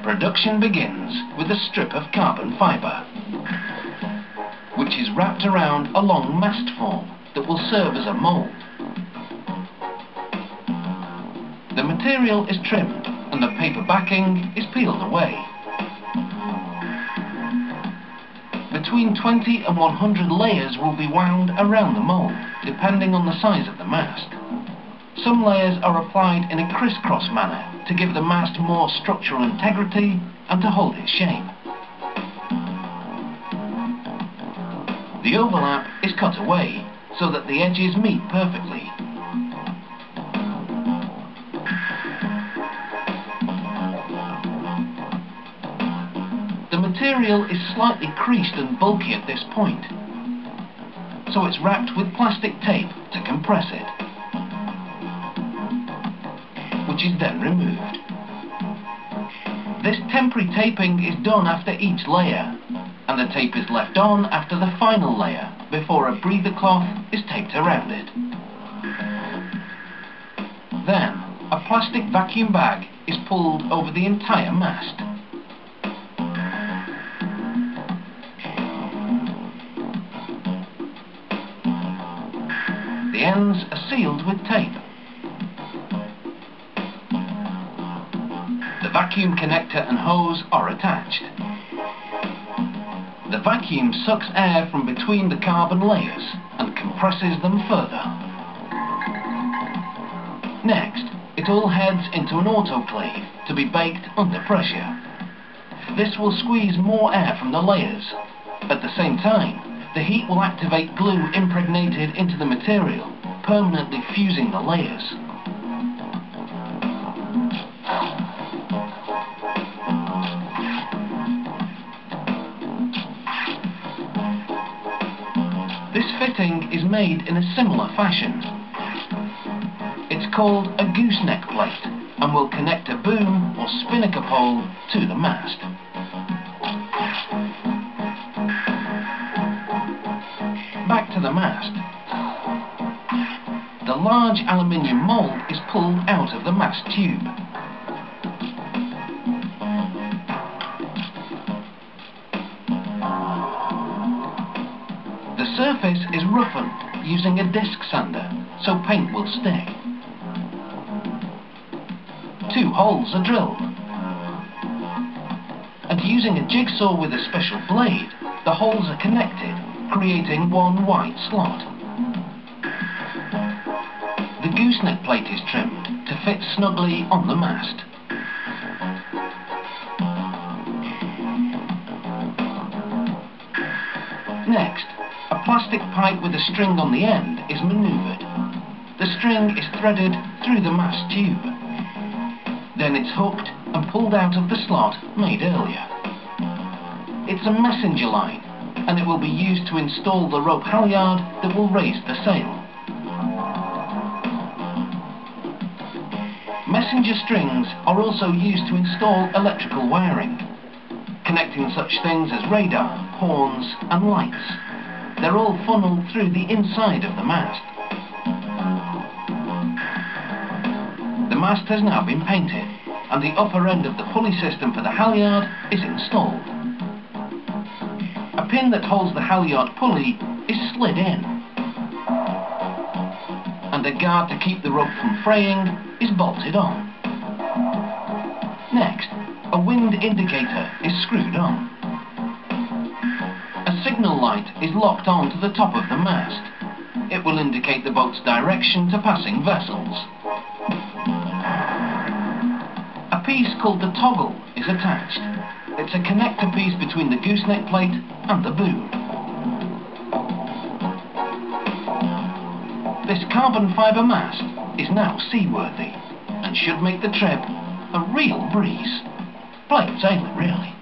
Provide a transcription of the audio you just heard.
Production begins with a strip of carbon fibre, which is wrapped around a long mast form that will serve as a mould. The material is trimmed and the paper backing is peeled away. Between 20 and 100 layers will be wound around the mould, depending on the size of the mast. Some layers are applied in a crisscross manner to give the mast more structural integrity and to hold its shape. The overlap is cut away so that the edges meet perfectly. The material is slightly creased and bulky at this point, so it's wrapped with plastic tape to compress it, which is then removed. This temporary taping is done after each layer, and the tape is left on after the final layer before a breather cloth is taped around it. Then, a plastic vacuum bag is pulled over the entire mast. The ends are sealed with tape. The vacuum connector and hose are attached. The vacuum sucks air from between the carbon layers and compresses them further. Next, it all heads into an autoclave to be baked under pressure. This will squeeze more air from the layers. At the same time, the heat will activate glue impregnated into the material, permanently fusing the layers. This fitting is made in a similar fashion. It's called a gooseneck plate and will connect a boom or spinnaker pole to the mast. Back to the mast. The large aluminium mould is pulled out of the mast tube. The surface is roughened using a disc sander so paint will stick. 2 holes are drilled. And using a jigsaw with a special blade, the holes are connected, creating one wide slot. The gooseneck plate is trimmed to fit snugly on the mast. Next, a plastic pipe with a string on the end is manoeuvred. The string is threaded through the mast tube. Then it's hooked and pulled out of the slot made earlier. It's a messenger line, and it will be used to install the rope halyard that will raise the sail. Messenger strings are also used to install electrical wiring, connecting such things as radar, horns and lights. They're all funneled through the inside of the mast. The mast has now been painted, and the upper end of the pulley system for the halyard is installed. A pin that holds the halyard pulley is slid in, and a guard to keep the rope from fraying is bolted on. Next, a wind indicator is screwed on. A signal light is locked on to the top of the mast. It will indicate the boat's direction to passing vessels. A piece called the toggle is attached. It's a connector piece between the gooseneck plate and the boom. This carbon fibre mast is now seaworthy and should make the trip a real breeze. Plain sailing, really.